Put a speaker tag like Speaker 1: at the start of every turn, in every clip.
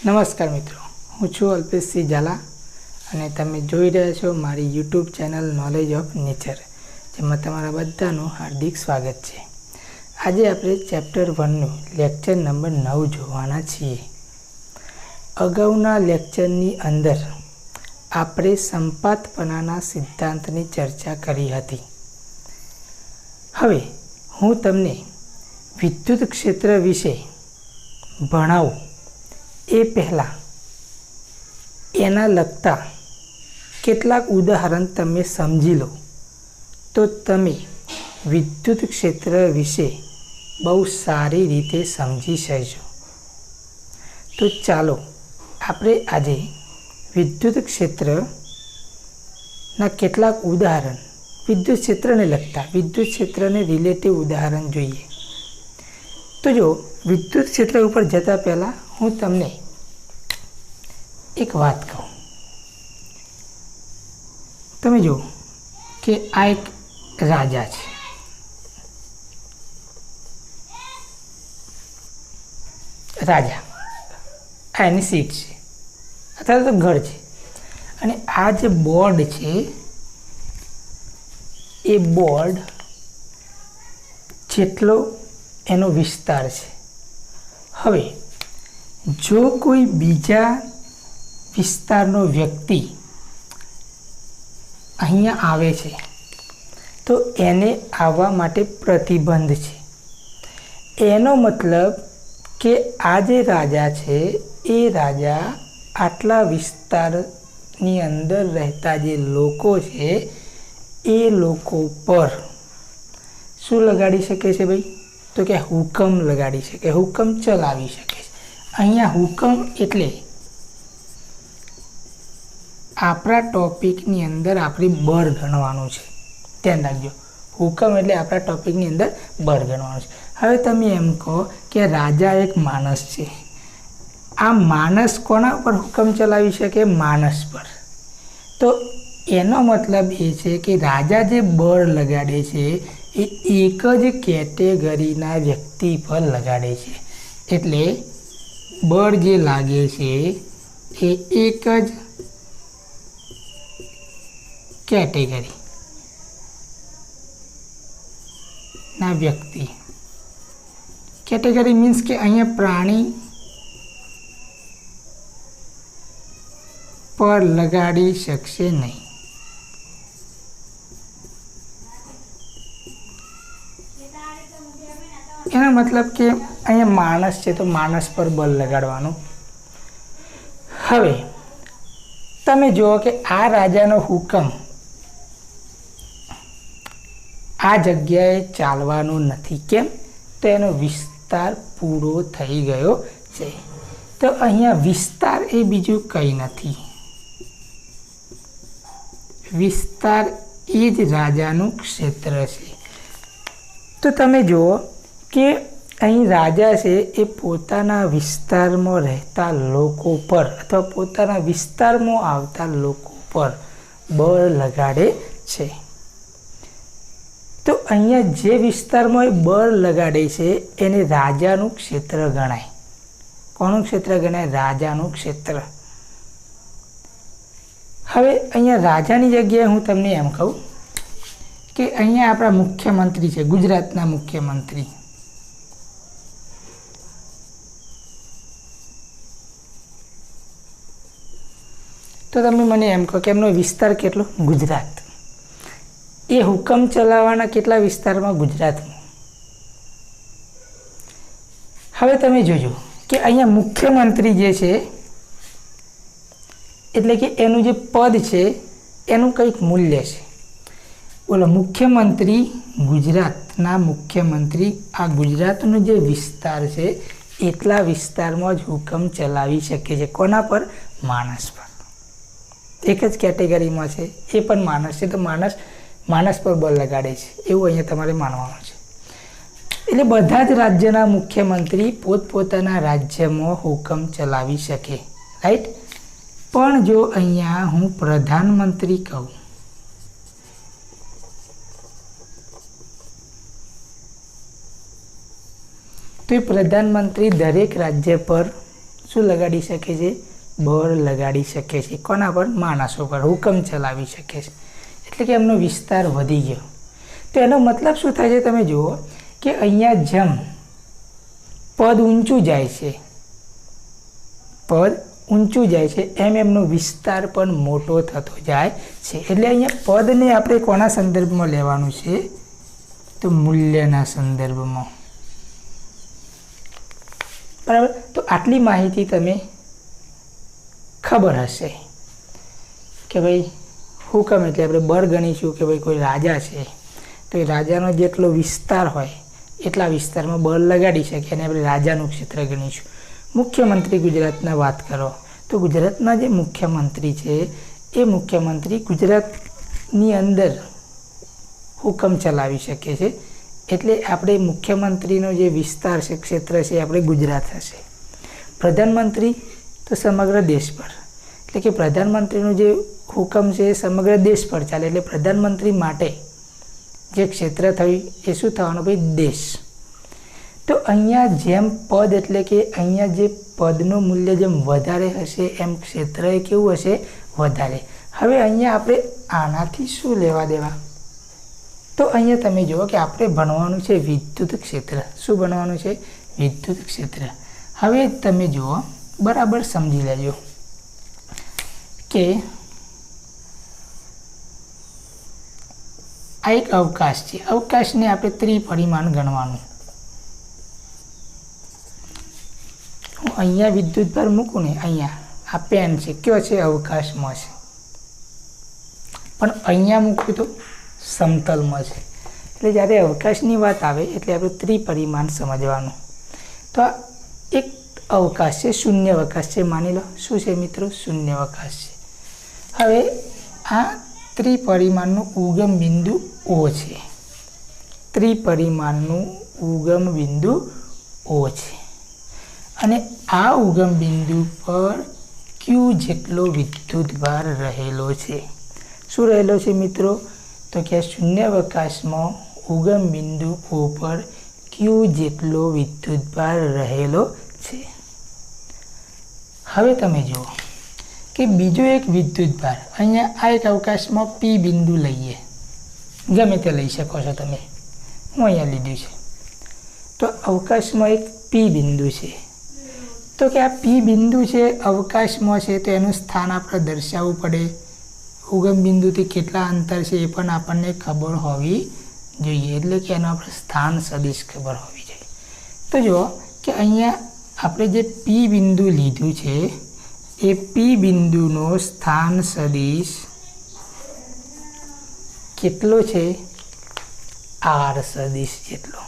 Speaker 1: નમસ્કાર મિત્રો, હું છું અલ્પેશ સિંહ ઝાલા અને તમે જોઈ રહ્યા છો મારી YouTube channel knowledge of nature, જેમાં તમારા બધાનું હાર્દિક સ્વાગત છે। આજે આપણે ચેપ્ટર 1નું લેક્ચર નંબર 9 જોવાના છીએ। અગાઉના લેક્ચરની અંદર આપણે સંપાતપણાના સિદ્ધાંતની ચર્ચા કરી હતી। હવે હું તમને વિદ્યુત ક્ષેત્ર વિશે ભણાવું એ પહેલાં એના લગતા કેટલાક ઉદાહરણ તમે સમજી લો તો તમે વિદ્યુત ક્ષેત્ર વિશે બહુ સારી રીતે સમજી શકશો। તો ચાલો આપણે આજે વિદ્યુત ક્ષેત્રના કેટલાક ઉદાહરણ વિદ્યુત ક્ષેત્રને લગતા વિદ્યુત ક્ષેત્રને રિલેટિવ ઉદાહરણ જોઈએ। તો જો વિદ્યુત ક્ષેત્ર ઉપર જતાં પહેલાં હું તમને એક વાત કહું। તમે જુઓ કે આ એક રાજા છે, રાજા આ એની સીટ છે અથવા તો ઘર છે, અને આ જે બોર્ડ છે એ બોર્ડ જેટલો એનો વિસ્તાર છે। હવે જો કોઈ બીજા વિસ્તારનો વ્યક્તિ અહીંયા આવે છે તો એને આવવા માટે પ્રતિબંધ છે। એનો મતલબ કે આ જે રાજા છે એ રાજા આટલા વિસ્તારની અંદર રહેતા જે લોકો છે એ લોકો પર શું લગાડી શકે છે ભાઈ? તો કે હુકમ લગાડી શકે, હુકમ ચલાવી શકે છે। અહીંયા હુકમ એટલે આપણા ટોપિકની અંદર આપણે બળ ગણવાનું છે, ધ્યાન રાખજો। હુકમ એટલે આપણા ટોપિકની અંદર બળ ગણવાનું છે। હવે તમે એમ કહો કે રાજા એક માણસ છે, આ માણસ કોના પર હુકમ ચલાવી શકે? માણસ પર। તો એનો મતલબ એ છે કે રાજા જે બળ લગાડે છે એ એક જ કેટેગરીના વ્યક્તિ પર લગાડે છે, એટલે બળ જે લાગે છે એ એક જ કેટેગરી ના વ્યક્તિ, કેટેગરી મીન્સ કે અહીંયા પ્રાણી પર લગાડી શકશે નહીં। એનો મતલબ કે અહીંયા માણસ છે તો માણસ પર બળ લગાડવાનું। હવે તમે જુઓ કે આ રાજાનો હુકમ આ જગ્યાએ ચાલવાનું નથી, કેમ? તો એનો વિસ્તાર પૂરો થઈ ગયો છે। તો અહીંયા વિસ્તાર એ બીજું કંઈ નથી, વિસ્તાર એ જ રાજાનું ક્ષેત્ર છે। તો તમે જુઓ કે અહીં રાજા છે એ પોતાના વિસ્તારમાં રહેતા લોકો પર અથવા પોતાના વિસ્તારમાં આવતા લોકો પર બળ લગાડે છે। તો અહીંયા જે વિસ્તારમાં એ બળ લગાડે છે એને રાજાનું ક્ષેત્ર ગણાય। કોનું ક્ષેત્ર ગણાય? રાજાનું ક્ષેત્ર। હવે અહીંયા રાજાની જગ્યાએ હું તમને એમ કહું કે અહીંયા આપણા મુખ્યમંત્રી છે, ગુજરાતના મુખ્યમંત્રી। તો તમે મને એમ કહો કે એમનો વિસ્તાર કેટલો? ગુજરાત। એ હુકમ ચલાવવાના કેટલા વિસ્તારમાં? ગુજરાતમાં। હવે તમે જોજો કે અહીંયા મુખ્યમંત્રી જે છે એટલે કે એનું જે પદ છે એનું કંઈક મૂલ્ય છે। બોલો, મુખ્યમંત્રી, ગુજરાતના મુખ્યમંત્રી આ ગુજરાતનો જે વિસ્તાર છે એટલા વિસ્તારમાં જ હુકમ ચલાવી શકે છે। કોના પર? માણસ પર। એક જ કેટેગરીમાં છે, એ પણ માણસ છે, તો માણસ પર બળ લગાડે છે એવું અહીંયા તમારે માનવાનું છે। એટલે બધા જ રાજ્યના મુખ્યમંત્રી પોતપોતાના રાજ્યમાં હુકમ ચલાવી શકે, રાઈટ? પણ જો અહીંયા હું પ્રધાનમંત્રી કહું તો એ પ્રધાનમંત્રી દરેક રાજ્ય પર શું લગાડી શકે છે? બળ લગાડી શકે છે. કોના પર? માણસો પર હુકમ ચલાવી શકે છે. એટલે કે એમનો વિસ્તાર વધી ગયો. તો એનો મતલબ શું થાય છે? તમે જુઓ કે અહીંયા જેમ પદ ઊંચું જાય છે, પદ ઊંચું જાય છે, એમ એમનો વિસ્તાર પણ મોટો થતો જાય છે. એટલે અહીંયા પદને આપણે કોના સંદર્ભમાં લેવાનું છે? તો મૂલ્યના સંદર્ભમાં. બરાબર. તો આટલી માહિતી તમે ખબર હશે કે ભાઈ હુકમ એટલે આપણે બળ ગણીશું કે ભાઈ કોઈ રાજા છે તો એ રાજાનો જેટલો વિસ્તાર હોય એટલા વિસ્તારમાં બળ લગાડી શકે અને આપણે રાજાનું ક્ષેત્ર ગણીશું. મુખ્યમંત્રી ગુજરાતના વાત કરો તો ગુજરાતના જે મુખ્યમંત્રી છે એ મુખ્યમંત્રી ગુજરાતની અંદર હુકમ ચલાવી શકે છે. એટલે આપણે મુખ્યમંત્રીનો જે વિસ્તાર છે, ક્ષેત્ર છે, એ આપણે ગુજરાત હશે. પ્રધાનમંત્રી તો સમગ્ર દેશ પર, એટલે કે પ્રધાનમંત્રીનો જે હુકમ છે એ સમગ્ર દેશ પર ચાલે. એટલે પ્રધાનમંત્રી માટે જે ક્ષેત્ર થયું એ શું થવાનું? ભાઈ દેશ. તો અહીંયા જેમ પદ એટલે કે અહીંયા જે પદનું મૂલ્ય જેમ વધારે હશે એમ ક્ષેત્ર એ કેવું હશે? વધારે. હવે અહીંયા આપણે આનાથી શું લેવા દેવા? તો અહીંયા તમે જુઓ કે આપણે ભણવાનું છે વિદ્યુત ક્ષેત્ર. શું ભણવાનું છે? વિદ્યુત ક્ષેત્ર. હવે તમે જુઓ, બરાબર સમજી લેજો કે આ એક અવકાશ છે. અવકાશને આપણે ત્રિપરિમાણ ગણવાનું. હું અહીંયા વિદ્યુત ભાર મૂકું ને, અહીંયા આ પેન છે, કયો છે? અવકાશમાં છે. પણ અહીંયા મૂકું તો સમતલમાં છે. એટલે જ્યારે અવકાશની વાત આવે એટલે આપણે ત્રિપરિમાણ સમજવાનું. તો આ એક અવકાશ છે, શૂન્ય અવકાશ છે. માની લો શું છે મિત્રો? શૂન્ય અવકાશ છે. હવે આ ત્રિપરિમાણનું ઉગમ બિંદુ O છે. ત્રિપરિમાણનું ઉગમ બિંદુ O છે. અને આ ઉગમ બિંદુ પર Q જેટલો વિદ્યુત ભાર રહેલો છે. શું રહેલો છે મિત્રો? તો કે શૂન્ય અવકાશમાં ઉગમ બિંદુ O પર Q જેટલો વિદ્યુત ભાર રહેલો છે. હવે તમે જુઓ કે બીજો એક વિદ્યુત ભાર અહીંયા આ એક અવકાશમાં P બિંદુ લઈએ, ગમે તે લઈ શકો છો તમે, હું અહીંયા લીધું છે. તો અવકાશમાં એક P બિંદુ છે. તો કે આ P બિંદુ છે અવકાશમાં છે તો એનું સ્થાન આપણે દર્શાવવું પડે. ઉગમ બિંદુથી કેટલા અંતર છે એ પણ આપણને ખબર હોવી જોઈએ. એટલે કે એનું આપણે સ્થાન સદિશ ખબર હોવી જોઈએ. તો જુઓ કે અહીંયા આપણે જે P બિંદુ લીધું છે એ P બિંદુનો સ્થાન સદિશ કેટલો છે? R સદિશ જેટલો.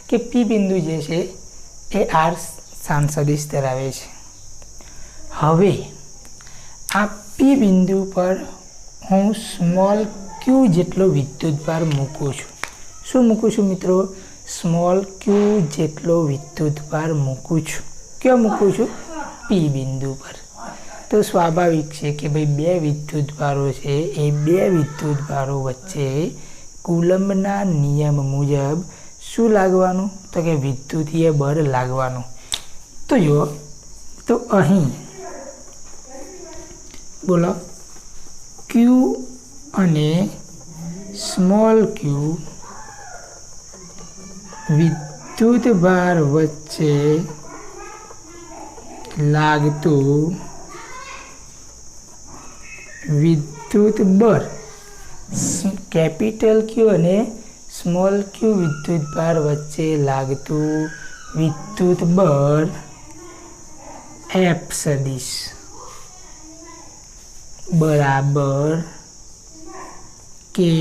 Speaker 1: કે P બિંદુ જે છે એ R સ્થાન સદિશ ધરાવે છે. હવે આ P બિંદુ પર હું સ્મોલ q જેટલો વિદ્યુત ભાર મૂકું છું. શું મૂકું છું મિત્રો? સ્મોલ q જેટલો વિદ્યુત ભાર મૂકું છું. ક્યાં મૂકું છું? P બિંદુ પર. તો સ્વાભાવિક છે કે ભાઈ બે વિદ્યુત ભારો છે એ બે વિદ્યુત ભારો વચ્ચે કુલમ્બના નિયમ મુજબ શું લાગવાનું? તો કે વિદ્યુતીય બળ લાગવાનું. તો જુઓ તો અહીં બોલો Q અને સ્મોલ q વિદ્યુત ભાર વચ્ચે લાગતું વિદ્યુત બળ, કેપિટલ Q અને સ્મોલ q વિદ્યુત ભાર વચ્ચે લાગતું વિદ્યુત બળ F સદિશ બરાબર કે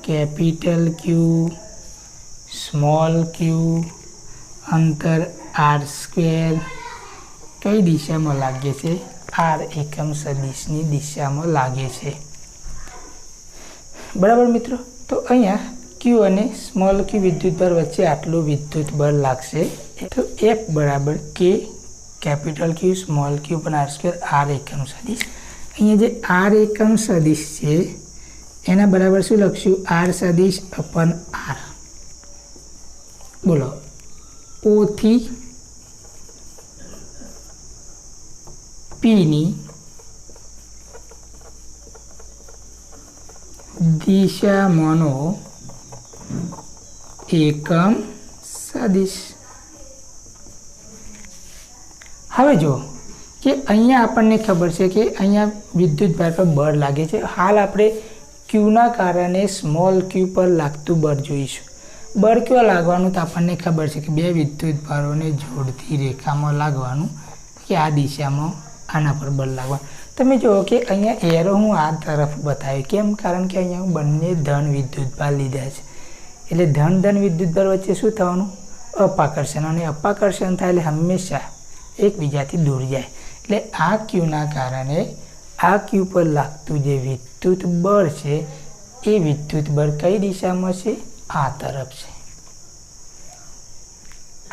Speaker 1: કેપિટલ Q સ્મોલ q અંતર r² કઈ દિશામાં લાગે છે? r એકમ સદિશની દિશામાં લાગે છે. બરાબર મિત્રો. તો અહીંયા Q અને સ્મોલ q વિદ્યુત ભાર વચ્ચે આટલું વિદ્યુત બળ લાગશે. તો F બરાબર કે કેપિટલ Q સ્મોલ q પણ r² r એકમ સદિશ. અહીંયા જે r એકમ સદિશ છે એના બરાબર શું લખશું? r સદિશ અપન r. બોલો O થી પીની દિશામાંનો એકમ સદિશ. હવે જો કે અહીંયા આપણને ખબર છે કે અહીંયા વિદ્યુતભાર પર બળ લાગે છે. હાલ આપણે ક્યુના કારણે સ્મોલ ક્યુ પર લાગતું બળ જોઈશું. બળ ક્યાં લાગવાનું તો આપણને ખબર છે કે બે વિદ્યુતભારોને જોડતી રેખામાં લાગવાનું, કે આ દિશામાં આના પર બળ લાગવાનું. તમે જુઓ કે અહીંયા એરો હું આ તરફ બતાવ્યું. કેમ? કારણ કે અહીંયા હું બંને ધન વિદ્યુતભાર લીધા છે. એટલે ધન વિદ્યુતભાર વચ્ચે શું થવાનું? અપાકર્ષણ. અને અપાકર્ષણ થાય એટલે હંમેશા એકબીજાથી દૂર જાય. એટલે આ ક્યુના કારણે આ ક્યુ પર લાગતું જે વિદ્યુત બળ છે એ વિદ્યુત બળ કઈ દિશામાં છે? આ તરફ છે,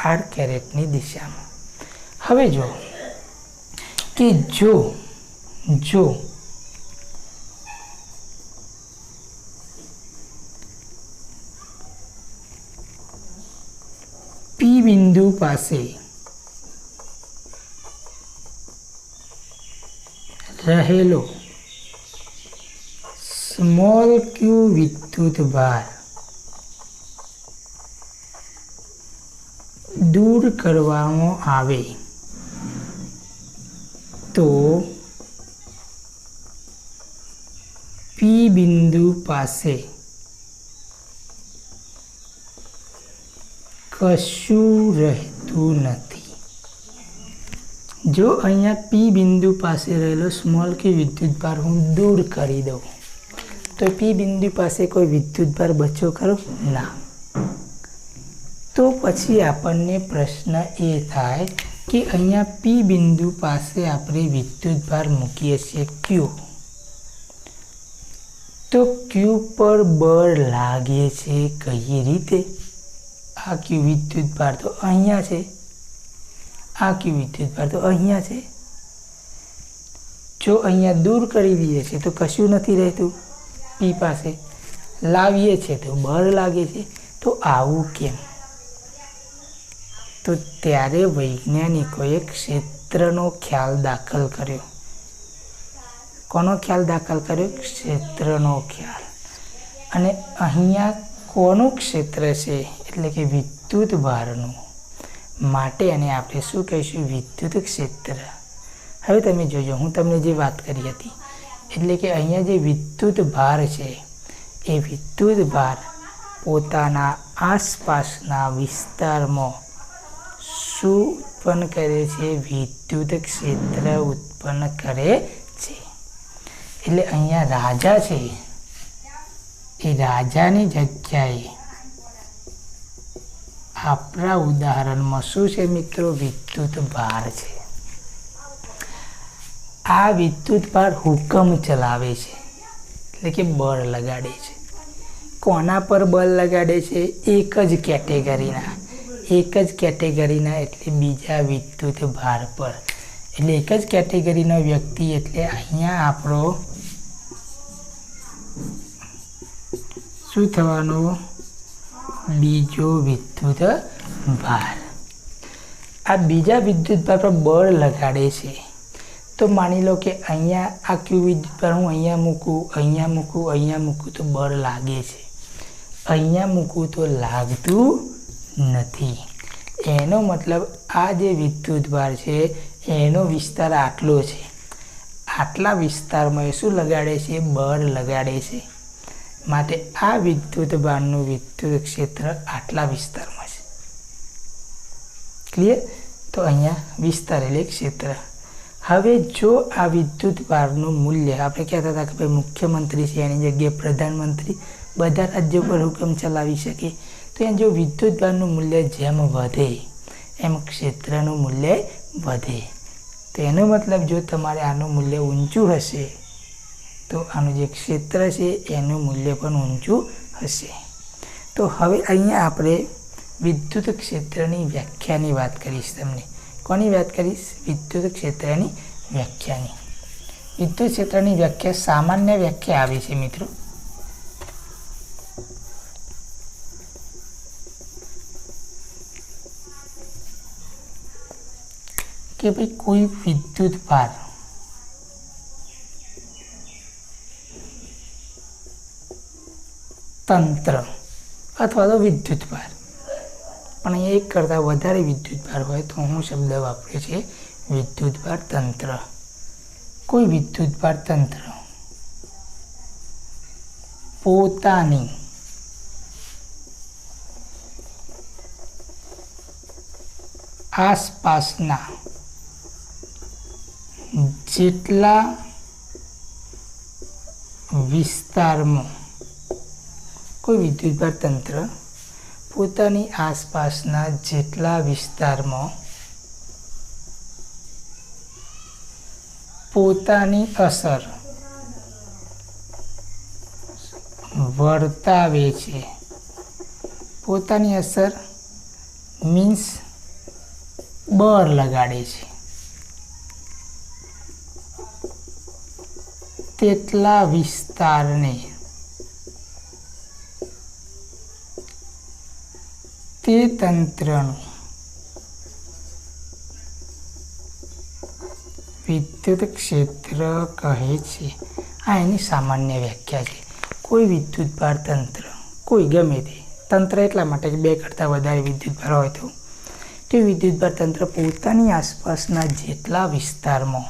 Speaker 1: આર કેરેટની દિશામાં. હવે જો કે જો પી બિંદુ પાસે રહેલો સ્મોલ ક્યુ વિદ્યુતભાર દૂર કરવામાં આવે તો પી બિંદુ પાસે કશું રહેતું નથી. જો અહીંયા પી બિંદુ પાસે રહેલો સ્મોલ ક્યુ વિદ્યુતભાર હું દૂર કરી દઉં તો પી બિંદુ પાસે કોઈ વિદ્યુતભાર બચ્યો ખરો? ના. તો પછી આપણને પ્રશ્ન એ થાય કે અહીંયા પી બિંદુ પાસે આપણે વિદ્યુતભાર મૂકીએ છીએ ક્યુ, તો ક્યુ પર બળ લાગે છે કઈ રીતે? આ ક્યુ વિદ્યુતભાર તો અહીંયા છે, આ ક્યુ વિદ્યુતભાર તો અહીંયા છે. જો અહીંયા દૂર કરી દઈએ છીએ તો કશું નથી રહેતું, પી પાસે લાવીએ છીએ તો બળ લાગે છે. તો આવું કેમ? તો ત્યારે વૈજ્ઞાનિકોએ ક્ષેત્રનો ખ્યાલ દાખલ કર્યો. કોનો ખ્યાલ દાખલ કર્યો? ક્ષેત્રનો ખ્યાલ. અને અહીંયા કોનું ક્ષેત્ર છે? એટલે કે વિદ્યુત ભારનું. માટે અને આપણે શું કહીશું? વિદ્યુત ક્ષેત્ર. હવે તમે જોજો, હું તમને જે વાત કરી હતી, એટલે કે અહીંયા જે વિદ્યુત ભાર છે એ વિદ્યુત ભાર પોતાના આસપાસના વિસ્તારમાં શું ઉત્પન્ન કરે છે? વિદ્યુત ક્ષેત્ર ઉત્પન્ન કરે છે. એટલે અહીંયા રાજા છે એ રાજાની જગ્યાએ આપણા ઉદાહરણમાં શું છે મિત્રો? વિદ્યુત ભાર છે. આ વિદ્યુત ભાર હુકમ ચલાવે છે, એટલે કે બળ લગાડે છે. કોના પર બળ લગાડે છે? એક જ કેટેગરીના એટલે બીજા વિદ્યુત ભાર પર. એટલે એક જ કેટેગરીનો વ્યક્તિ એટલે અહીંયા આપણો શું થવાનો? બીજો વિદ્યુત ભાર. આ બીજા વિદ્યુત ભાર પર બળ લગાડે છે. તો માની લો કે અહીંયા આ ક્યુ વિદ્યુત ભાર હું અહીંયા મૂકું તો બળ લાગે છે. અહીંયા મૂકું તો લાગતું નથી. એનો મતલબ આ જે વિદ્યુત ભાર છે એનો વિસ્તાર આટલો છે. આટલા વિસ્તારમાં એ શું લગાડે છે? બળ લગાડે છે. માટે આ વિદ્યુત ભારનું વિદ્યુત ક્ષેત્ર આટલા વિસ્તારમાં છે. ક્લિયર? તો અહીંયા વિસ્તાર એટલે ક્ષેત્ર. હવે જો આ વિદ્યુત ભારનું મૂલ્ય આપણે કહેતા હતા કે ભાઈ મુખ્યમંત્રી છે એની જગ્યાએ પ્રધાનમંત્રી બધા રાજ્યો પર હુકમ ચલાવી શકે, તો અહીંયા જો વિદ્યુત ભારનું મૂલ્ય જેમ વધે એમ ક્ષેત્રનું મૂલ્ય વધે. તો એનો મતલબ જો તમારે આનું મૂલ્ય ઊંચું હશે તો આનું જે ક્ષેત્ર છે એનું મૂલ્ય પણ ઊંચું હશે. તો હવે અહીંયા આપણે વિદ્યુત ક્ષેત્રની વ્યાખ્યાની વાત કરીશ. તમને કોની વાત કરીશ? વિદ્યુત ક્ષેત્રની વ્યાખ્યાની. વિદ્યુત ક્ષેત્રની વ્યાખ્યા સામાન્ય વ્યાખ્યા આવી છે મિત્રો. કે ભાઈ કોઈ વિદ્યુત ભાર તંત્ર અથવા તો વિદ્યુતભાર. પણ અહીંયા એક કરતાં વધારે વિદ્યુતભાર હોય તો હું શબ્દ વાપર્યો છે વિદ્યુતભાર તંત્ર. કોઈ વિદ્યુતભાર તંત્ર પોતાની આસપાસના જેટલા વિસ્તારમાં કોઈ વિદ્યુતભાર તંત્ર પોતાની આસપાસના જેટલા વિસ્તારમાં પોતાની અસર વર્તાવે છે. પોતાની અસર મીન્સ બળ લગાડે છે તેટલા વિસ્તારને તે તંત્રનું વિદ્યુત ક્ષેત્ર કહે છે. આ એની સામાન્ય વ્યાખ્યા છે. કોઈ વિદ્યુતભાર તંત્ર, કોઈ ગમે તે તંત્ર એટલા માટે કે બે કરતાં વધારે વિદ્યુતભાર હોય તો તે વિદ્યુતભાર તંત્ર પોતાની આસપાસના જેટલા વિસ્તારમાં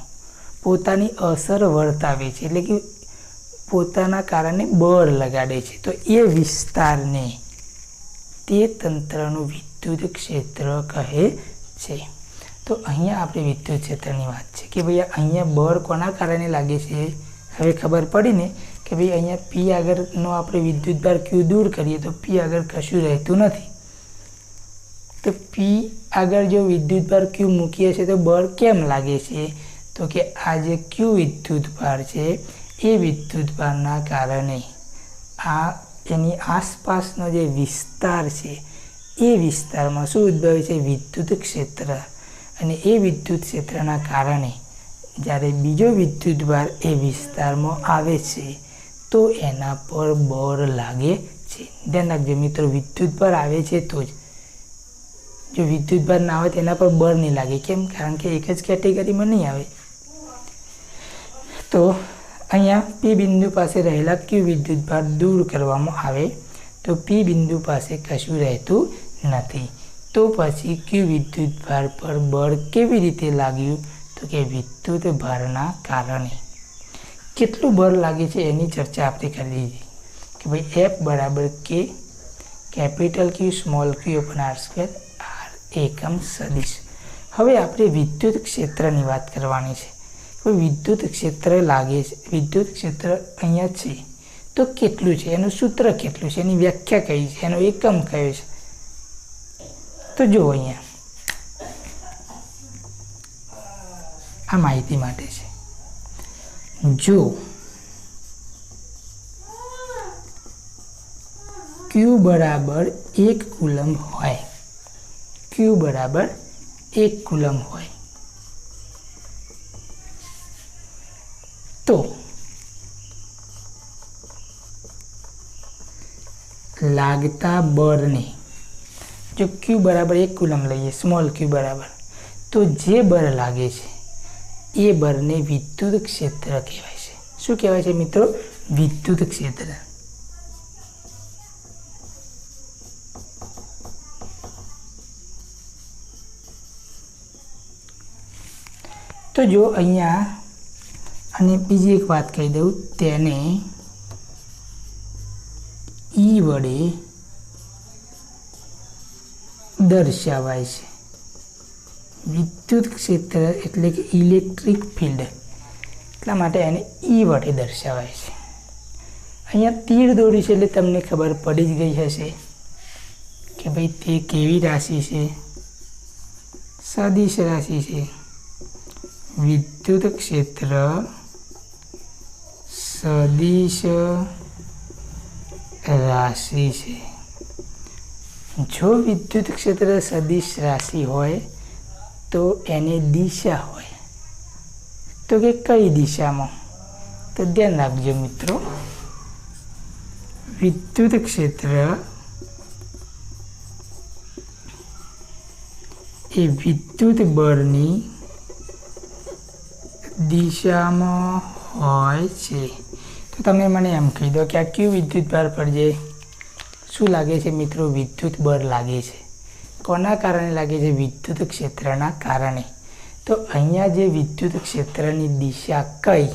Speaker 1: પોતાની અસર વર્તાવે છે, એટલે કે પોતાના કારણે બળ લગાડે છે, તો એ વિસ્તારને તે તંત્રનું વિદ્યુત ક્ષેત્ર કહે છે. તો અહીંયા આપણે વિદ્યુત ક્ષેત્રની વાત છે કે ભાઈ અહીંયા બળ કોના કારણે લાગે છે. હવે ખબર પડી ને કે ભાઈ અહીંયા પી આગળનો આપણે વિદ્યુતભાર ક્યુ દૂર કરીએ તો પી આગળ કશું રહેતું નથી. તો પી આગળ જો વિદ્યુતભાર ક્યુ મૂકીએ છીએ તો બળ કેમ લાગે છે, તો કે આ જે ક્યુ વિદ્યુતભાર છે એ વિદ્યુતભારના કારણે આ એની આસપાસનો જે વિસ્તાર છે એ વિસ્તારમાં શું ઉદ્ભવે છે, વિદ્યુત ક્ષેત્ર. અને એ વિદ્યુત ક્ષેત્રના કારણે જ્યારે બીજો વિદ્યુતભાર એ વિસ્તારમાં આવે છે તો એના પર બળ લાગે છે. ધ્યાન રાખજો મિત્રો, વિદ્યુતભાર આવે છે તો જ. જો વિદ્યુતભાર ના આવે તેના પર બળ નહીં લાગે. કેમ? કારણ કે એક જ કેટેગરીમાં નહીં આવે. તો અહીંયા પી બિંદુ પાસે રહેલા ક્યુ વિદ્યુતભાર દૂર કરવામાં આવે તો પી બિંદુ પાસે કશું રહેતું નથી. તો પછી ક્યુ વિદ્યુતભાર પર બળ કેવી રીતે લાગ્યું, તો કે વિદ્યુતભારના કારણે. કેટલું બળ લાગે છે એની ચર્ચા આપણે કરી દીધી કે ભાઈ એફ બરાબર કે કેપિટલ ક્યુ સ્મોલ ક્યુ અપન આર સ્ક્વેર, આર એકમ સદિશ. હવે આપણે વિદ્યુત ક્ષેત્રની વાત કરવાની છે. વિદ્યુત ક્ષેત્ર લાગે છે, વિદ્યુત ક્ષેત્ર અહીંયા છે તો કેટલું છે, એનું સૂત્ર કેટલું છે, એની વ્યાખ્યા કઈ છે, એનો એકમ કયો છે. તો જો અહીંયા આ માહિતી માટે છે. જો ક્યુ બરાબર 1 કુલમ હોય, ક્યુ બરાબર 1 કુલમ હોય તો લાગતા બળને, જો ક્યુ બરાબર 1 કુલમ લઈએ, સ્મોલ ક્યુ બરાબર, તો જે બળ લાગે છે એ બળને વિદ્યુત ક્ષેત્ર કહેવાય છે. શું કહેવાય છે મિત્રો? વિદ્યુત ક્ષેત્ર. તો જો અહીંયા અને બીજી એક વાત કહી દઉં, તેને ઈ વડે દર્શાવાય છે. વિદ્યુત ક્ષેત્ર એટલે કે ઇલેક્ટ્રિક ફિલ્ડ, એટલા માટે એને ઈ વડે દર્શાવાય છે. અહીંયા તીર દોરી છે એટલે તમને ખબર પડી જ ગઈ હશે કે ભાઈ તે કેવી રાશિ છે, સદિશ રાશિ છે. વિદ્યુત ક્ષેત્ર સદિશ રાશિ છે. જો વિદ્યુત ક્ષેત્ર સદિશ રાશિ હોય તો એની દિશા હોય, તો કે કઈ દિશામાં? તો ધ્યાન રાખજો મિત્રો, વિદ્યુત ક્ષેત્ર એ વિદ્યુત બળની દિશામાં હોય છે. તો તમે મને એમ કહી દો કે આ ક્યુ વિદ્યુતભાર પર જે શું લાગે છે મિત્રો? વિદ્યુત બળ લાગે છે. કોના કારણે લાગે છે? વિદ્યુત ક્ષેત્રના કારણે. તો અહીંયા જે વિદ્યુત ક્ષેત્રની દિશા કઈ?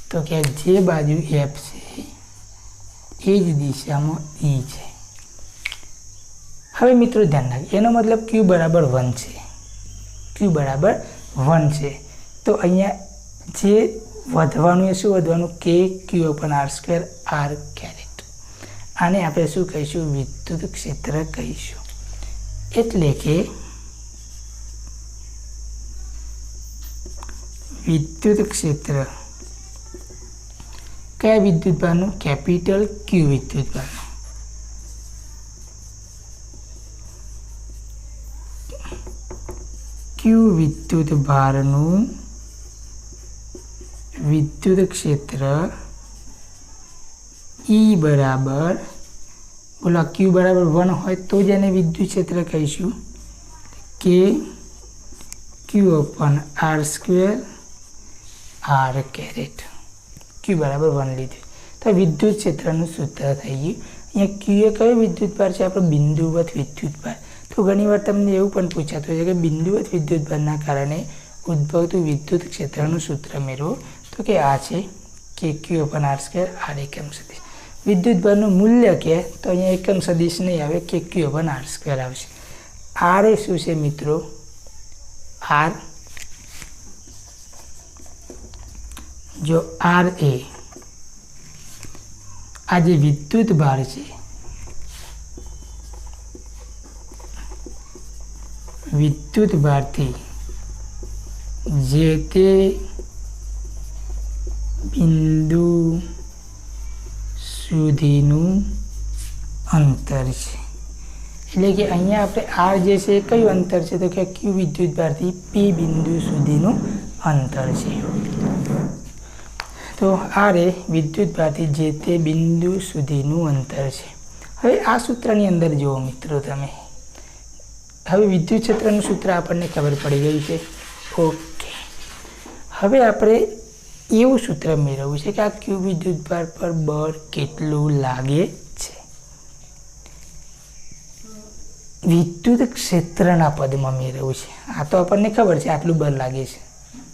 Speaker 1: તો કે જે બાજુ F છે એ જ દિશામાં E છે. હવે મિત્રો ધ્યાન રાખજો, એનો મતલબ Q બરાબર 1 છે. Q બરાબર 1 છે. તો અહીંયા જે વધવાનું એ શું વધવાનું? કે Q/r² r કેરેટ. આને આપણે શું કહીશું? વિદ્યુત ક્ષેત્ર કહીશું. એટલે કે વિદ્યુત ક્ષેત્ર કયા વિદ્યુત ભારનું? કેપિટલ Q વિદ્યુત ભારનું. Q વિદ્યુત ભારનું વિદ્યુત ક્ષેત્ર E બરાબર, બોલો Q બરાબર 1 હોય તો જ એને વિદ્યુત ક્ષેત્ર કહીશું. કે Q/r² r કેરેટ. Q બરાબર 1 લીધું તો વિદ્યુત ક્ષેત્રનું સૂત્ર થઈ ગયું. અહીંયા Q એ કયો વિદ્યુત ભાર છે? આપણો બિંદુવત વિદ્યુત ભાર. તો ઘણીવાર તમને એવું પણ પૂછાતું હોય છે કે બિંદુવત વિદ્યુત ભારના કારણે ઉદ્ભવતું વિદ્યુત ક્ષેત્રનું સૂત્ર મેળવો. તો કે આ છે કે Q/r² r એકમ સદિશ. વિદ્યુત ભારનું મૂલ્ય કે તો અહીંયા એકમ સદિશ નહીં આવે, કે Q/r² આવશે. r એ શું છે મિત્રો? r, જો r એ આ જે વિદ્યુત ભાર છે, વિદ્યુત ભારથી જે તે બિંદુ સુધીનું અંતર છે. એટલે કે અહીંયા આપણે r જે છે એ કયું અંતર છે? તો કે Q વિદ્યુત ભારથી P બિંદુ સુધીનું અંતર છે. તો r એ વિદ્યુત ભારથી જે તે બિંદુ સુધીનું અંતર છે. હવે આ સૂત્રની અંદર જુઓ મિત્રો તમે, હવે વિદ્યુત ક્ષેત્રનું સૂત્ર આપણને ખબર પડી ગયું છે. ઓકે, હવે આપણે એવું સૂત્ર મેળવવું છે કે આ Q વિદ્યુત ભાર પર બળ કેટલું લાગે છે વિદ્યુત ક્ષેત્રના પદમાં મેળવવું છે. આ તો આપણને ખબર છે આટલું બળ લાગે છે,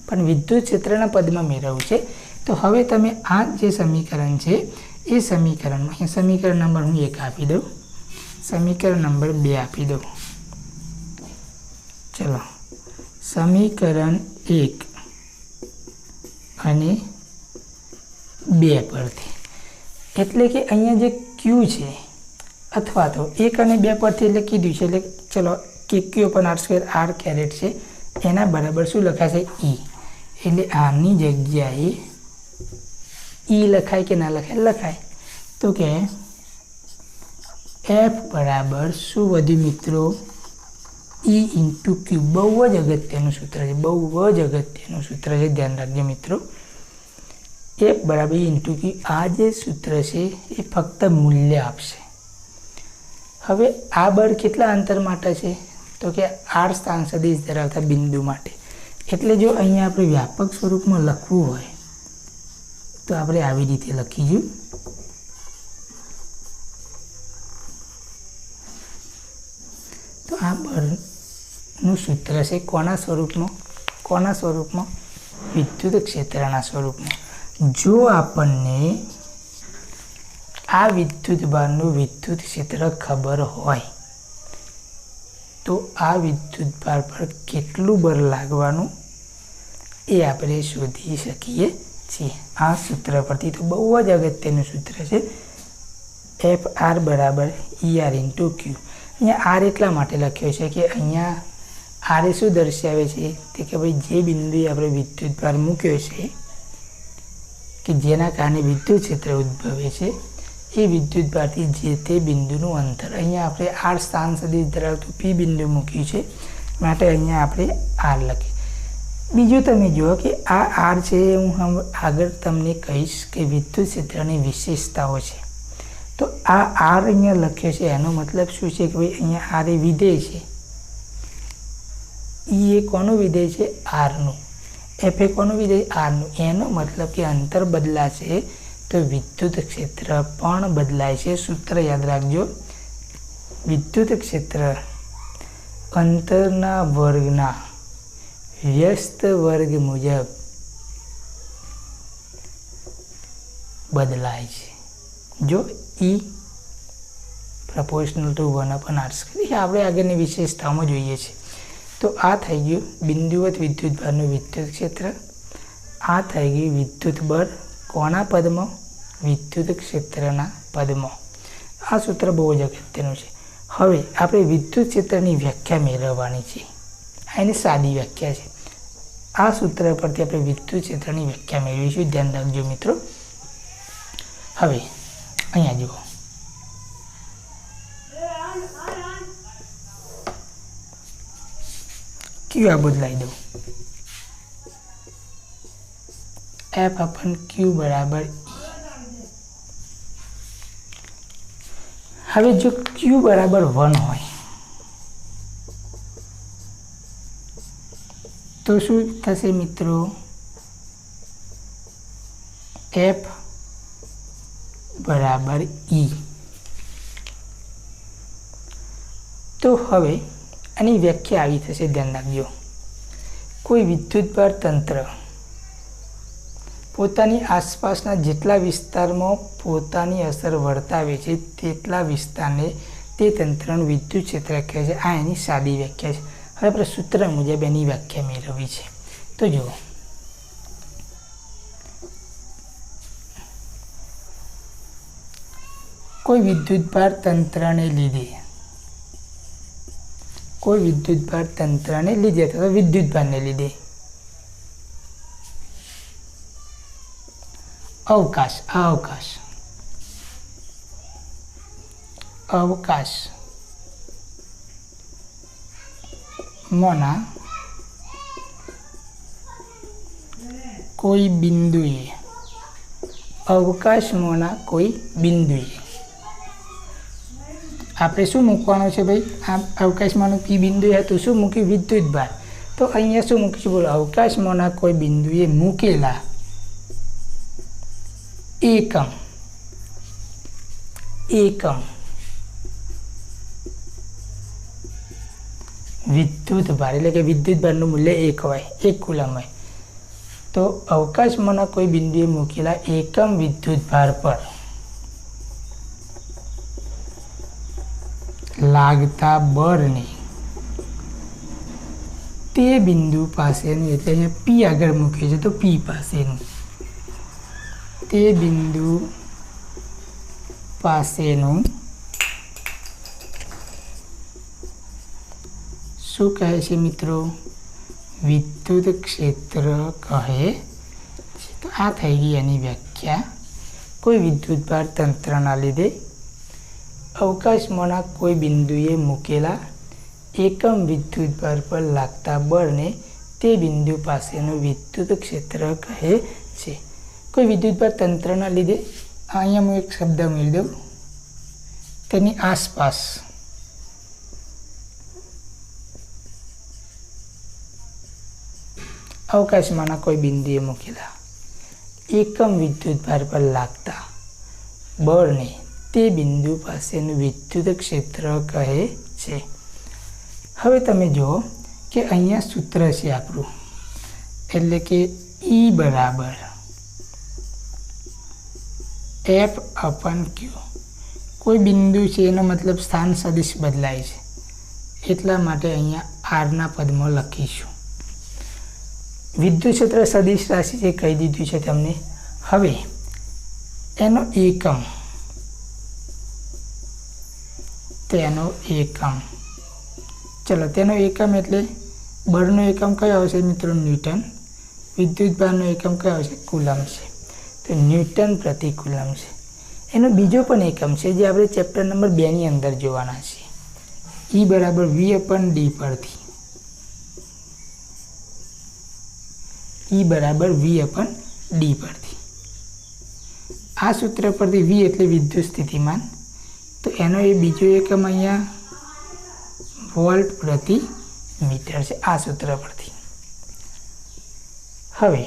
Speaker 1: પણ વિદ્યુત ક્ષેત્રના પદમાં મેળવવું છે. તો હવે તમે આ જે સમીકરણ છે એ સમીકરણમાં અહીં સમીકરણ નંબર હું 1 આપી દઉં, સમીકરણ નંબર 2 આપી દઉં. ચલો, સમીકરણ 1 અને 2 પરથી, એટલે કે અહીંયા જે Q છે અથવા તો 1 અને 2 પરથી એટલે કીધું છે, એટલે ચલો કે Q/r² r કેરેટ છે એના બરાબર શું લખાશે? E. એટલે આની જગ્યાએ E લખાય કે ના લખાય? લખાય. તો કે F બરાબર શું વધ્યું મિત્રો? E × Q. બહુ જ અગત્યનું સૂત્ર છે, બહુ જ અગત્યનું સૂત્ર છે, ધ્યાન રાખજો મિત્રો. F બરાબર E × Q. આ જે સૂત્ર છે એ ફક્ત મૂલ્ય આપશે. હવે આ બળ કેટલા અંતર માટે છે? તો કે r સ્થાન સદિશ ધરાવતા બિંદુ માટે. એટલે જો અહીંયા આપણે વ્યાપક સ્વરૂપમાં લખવું હોય તો આપણે આવી રીતે લખીશું. તો આ બળનું સૂત્ર છે કોના સ્વરૂપમાં? કોના સ્વરૂપમાં? વિદ્યુત ક્ષેત્રના સ્વરૂપમાં. જો આપણને આ વિદ્યુત ભારનું વિદ્યુત ક્ષેત્ર ખબર હોય તો આ વિદ્યુત ભાર પર કેટલું બળ લાગવાનું એ આપણે શોધી શકીએ છીએ આ સૂત્ર પરથી. તો બહુ જ અગત્યનું સૂત્ર છે. Fr બરાબર ER × Q. અહીંયા r એટલા માટે લખ્યો છે કે અહીંયા r એ શું દર્શાવે છે? તે કે ભાઈ જે બિંદુએ આપણે વિદ્યુત ભાર મૂક્યો છે કે જેના કારણે વિદ્યુત ક્ષેત્ર ઉદ્ભવે છે એ વિદ્યુત ભારથી જે તે બિંદુનું અંતર. અહીંયા આપણે r સ્થાન સદિશ ધરાવતું P બિંદુ મૂક્યું છે માટે અહીંયા આપણે r લખીએ. બીજું તમે જુઓ કે આ r છે, હું આગળ તમને કહીશ કે વિદ્યુત ક્ષેત્રની વિશેષતાઓ છે. તો આ r અહીંયા લખ્યો છે એનો મતલબ શું છે કે ભાઈ અહીંયા r એ વિધેય છે, E એ કોનું વિધેય છે? r નું. F એ કોનું વિધેય? r નું. એનો મતલબ કે અંતર બદલાશે તો વિદ્યુત ક્ષેત્ર પણ બદલાય છે। સૂત્ર યાદ રાખજો, વિદ્યુત ક્ષેત્ર અંતરના વર્ગના વ્યસ્ત વર્ગ મુજબ બદલાય છે। જો E પ્રપોર્શનલ ટુ 1/r², આપણે આગળની વિશેષતાઓમાં જોઈએ છીએ। તો આ થઈ ગયું બિંદુવત વિદ્યુતભારનું વિદ્યુત ક્ષેત્ર, આ થઈ ગયું વિદ્યુત બળ કોના પદમાં? વિદ્યુત ક્ષેત્રના પદમાં। આ સૂત્ર બહુ જ અગત્યનું છે। હવે આપણે વિદ્યુત ક્ષેત્રની વ્યાખ્યા મેળવવાની છે। આ એની સાદી વ્યાખ્યા છે। આ સૂત્ર પરથી આપણે વિદ્યુત ક્ષેત્રની વ્યાખ્યા મેળવીશું, ધ્યાન રાખજો મિત્રો। હવે અહીંયા જુઓ, ક્યુ આ બદલાઈ દઉં, F/Q બરાબર E। હવે જો Q બરાબર 1 હોય તો શું થશે મિત્રો? F બરાબર E। તો હવે આની વ્યાખ્યા આવી થશે, ધ્યાન રાખજો। કોઈ વિદ્યુતભાર તંત્ર પોતાની આસપાસના જેટલા વિસ્તારમાં પોતાની અસર વર્તાવે છે તેટલા વિસ્તારને તે તંત્રનું વિદ્યુત ક્ષેત્ર કહે છે। આ એની સાદી વ્યાખ્યા છે। હવે આપણે સૂત્ર મુજબ એની વ્યાખ્યા મેળવવી છે। તો જુઓ, કોઈ વિદ્યુતભાર તંત્રને લીધે અથવા વિદ્યુતભારને લીધે અવકાશમાંના કોઈ બિંદુએ આપણે શું મૂકવાનું છે ભાઈ? આ અવકાશમાંનું P બિંદુ હતું, શું મૂક્યું? વિદ્યુતભાર। તો અહીંયા શું મૂકીશું? બોલો, અવકાશમાંના કોઈ બિંદુએ મૂકેલા એકમ વિદ્યુતભાર, એટલે કે વિદ્યુતભારનું મૂલ્ય 1 હોય, 1 કુલમ હોય। તો અવકાશમાંના કોઈ બિંદુએ મૂકેલા એકમ વિદ્યુતભાર પર લાગતા બળને તે બિંદુ પાસેનું, એટલે અહીંયા P આગળ મૂક્યું છે તો P પાસેનું, તે બિંદુ પાસેનું શું કહે છે મિત્રો? વિદ્યુત ક્ષેત્ર કહે છે। તો આ થઈ ગઈ એની વ્યાખ્યા। કોઈ વિદ્યુતભાર તંત્રના લીધે અવકાશમાંના કોઈ બિંદુએ મૂકેલા એકમ વિદ્યુતભાર પર લાગતા બળને તે બિંદુ પાસેનું વિદ્યુત ક્ષેત્ર કહે છે। કોઈ વિદ્યુતભાર તંત્રના લીધે, અહીંયા હું એક શબ્દ ઉમેરી દઉં, તેની આસપાસ અવકાશમાંના કોઈ બિંદુએ મૂકેલા એકમ વિદ્યુતભાર પર લાગતા બળને તે બિંદુ પાસેનું વિદ્યુત ક્ષેત્ર કહે છે। હવે તમે જુઓ કે અહીંયા સૂત્ર છે આપણું, એટલે કે E બરાબર F/Q। કોઈ બિંદુ છે એનો મતલબ સ્થાન સદિશ બદલાય છે, એટલા માટે અહીંયા R ના પદમાં લખીશું। વિદ્યુત ક્ષેત્ર સદિશ રાશિ છે, કહી દીધું છે તમને। હવે એનો એકમ ચલો, તેનો એકમ એટલે બળનો એકમ કયો આવશે મિત્રો? ન્યૂટન। વિદ્યુતભારનો એકમ કયો આવશે? કુલમ છે। તો ન્યૂટન પ્રતિ કુલમ છે। એનો બીજો પણ એકમ છે જે આપણે ચેપ્ટર નંબર 2 ની અંદર જોવાના છે। E બરાબર V/D પરથી, આ સૂત્ર પરથી V એટલે વિદ્યુત સ્થિતિમાન, તો એનો એ બીજો એકમ અહીંયા વોલ્ટ પ્રતિ મીટર છે, આ સૂત્ર પરથી। હવે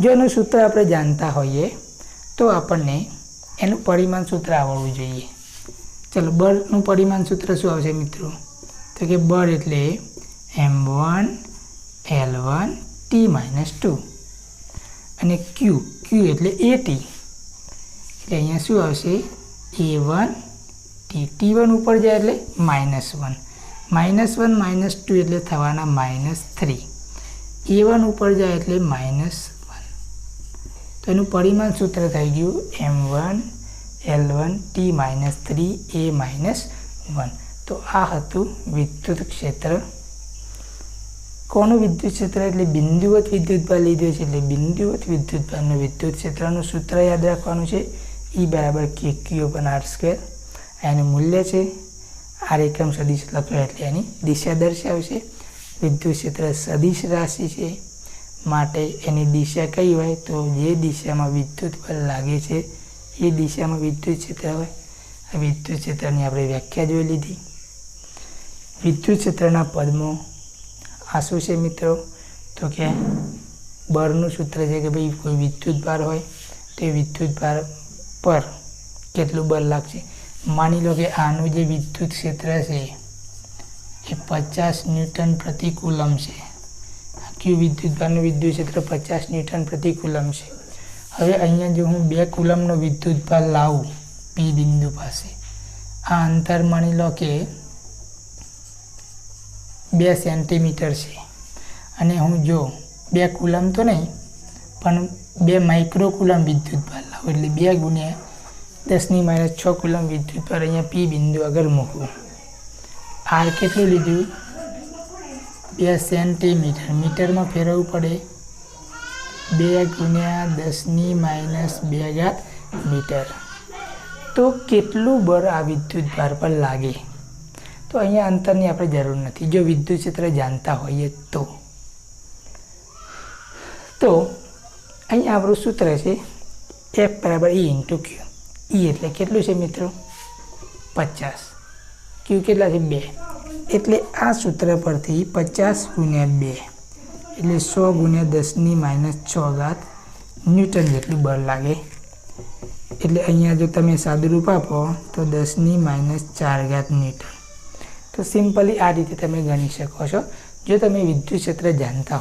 Speaker 1: જો એનું સૂત્ર આપણે જાણતા હોઈએ તો આપણને એનું પરિમાણ સૂત્ર આવડવું જોઈએ. ચલો, બળનું પરિમાણ સૂત્ર શું આવશે મિત્રો? તો કે બળ એટલે m1 L1 T - 2 અને Q એટલે AT, એટલે અહીંયા શું આવશે? A1 T. T1 ઉપર જાય એટલે -1, -1 - 2 એટલે થવાના -3. A1 ઉપર જાય એટલે -1. તો એનું પરિમાણ સૂત્ર થઈ ગયું m1 L1 T - 3 A - 1. તો આ હતું વિદ્યુત ક્ષેત્ર. કોનું વિદ્યુત ક્ષેત્ર? એટલે બિંદુવત વિદ્યુતભાર લીધો છે, એટલે બિંદુવત વિદ્યુતભારનું વિદ્યુત ક્ષેત્રનું સૂત્ર યાદ રાખવાનું છે. E = kq/r². એનું મૂલ્ય છે r એકમ સદિશ લખ્યો એટલે એની દિશા દર્શાવશે. વિદ્યુત ક્ષેત્ર સદિશ રાશિ છે માટે એની દિશા કઈ હોય? તો જે દિશામાં વિદ્યુતબળ લાગે છે એ દિશામાં વિદ્યુત ક્ષેત્ર હોય. આ વિદ્યુત ક્ષેત્રની આપણે વ્યાખ્યા જોઈ લીધી. વિદ્યુત ક્ષેત્રના પદમાં આ શું છે મિત્રો? તો કે બળનું સૂત્ર છે કે ભાઈ કોઈ વિદ્યુતભાર હોય તો એ વિદ્યુતભાર પર કેટલું બળ લાગશે. માની લો કે આનું જે વિદ્યુત ક્ષેત્ર છે એ 50 ન્યૂટન પ્રતિ કુલમ છે. ક્યુ વિદ્યુતભારનું વિદ્યુત ક્ષેત્ર 50 ન્યૂટન પ્રતિ કુલમ છે. હવે અહીંયા જો હું 2 કુલમનો વિદ્યુતભાર લાવું પી બિંદુ પાસે, આ અંતર માની લો કે 2 સેન્ટીમીટર છે, અને હું જો 2 કુલમ તો નહીં પણ 2 માઇક્રો કુલમ વિદ્યુતભાર લાવું, એટલે 2 × 10 - 6 કુલમ વિદ્યુતભાર અહીંયા પી બિંદુ આગળ મૂકવું. આર કેટલું લીધું? 2 સેન્ટીમીટર. મીટરમાં ફેરવવું પડે 2 × 10 - 2 મીટર. તો કેટલું બળ આ વિદ્યુતભાર પર લાગે? તો અહીંયા અંતરની આપણે જરૂર નથી જો વિદ્યુત ક્ષેત્ર જાણતા હોઈએ તો. અહીંયા આપણું સૂત્ર છે F = E × Q. E એટલે કેટલું છે મિત્રો? 50. Q કેટલા છે? 2. એટલે આ સૂત્ર પરથી 50 × 2 એટલે 100 × 10 - 6 ન્યૂટન જેટલું બળ લાગે. એટલે અહીંયા જો તમે સાદુરૂપ આપો તો 10 - 4 ન્યૂટન. તો સિમ્પલી આ રીતે તમે ગણી શકો છો જો તમે વિદ્યુત ક્ષેત્ર જાણતા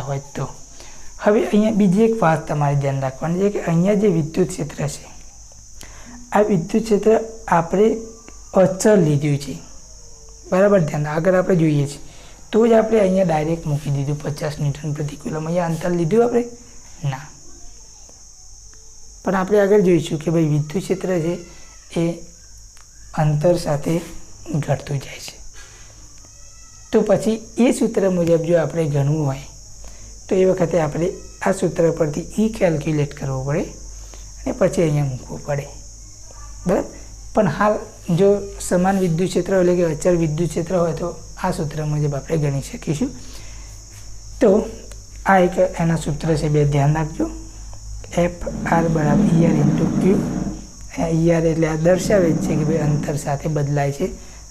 Speaker 1: હોય. તો હવે અહીંયા બીજી એક વાત તમારે ધ્યાન રાખવાની છે કે અહીંયા જે વિદ્યુત ક્ષેત્ર છે આ વિદ્યુત ક્ષેત્ર આપણે અચળ લીધું છે, બરાબર? ધ્યાન આગળ આપણે જોઈએ છીએ તો જ આપણે અહીંયા ડાયરેક્ટ મૂકી દીધું 50 ન્યૂટન પ્રતિ કુલમ. અહીંયા અંતર લીધું આપણે ના, પણ આપણે આગળ જોઈશું કે ભાઈ વિદ્યુત ક્ષેત્ર છે એ અંતર સાથે ઘટતું જાય છે. તો પછી એ સૂત્ર મુજબ જો આપણે ગણવું હોય તો એ વખતે આપણે આ સૂત્ર પરથી E કેલ્ક્યુલેટ કરવું પડે અને પછી અહીંયા મૂકવું પડે, બરાબર? પણ હાલ જો સમાન વિદ્યુત ક્ષેત્ર એટલે કે અચળ વિદ્યુત ક્ષેત્ર હોય તો આ સૂત્ર મુજબ આપણે ગણી શકીશું. તો આ એક એના સૂત્ર છે, 2 ધ્યાન રાખજો. F r = ER × Q. ER એટલે આ દર્શાવે છે કે ભાઈ અંતર સાથે બદલાય છે,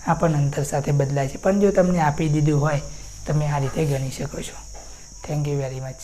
Speaker 1: આ પણ અંતર સાથે બદલાય છે. પણ જો તમને આપી દીધું હોય તમે આ રીતે ગણી શકો છો. Thank you very much.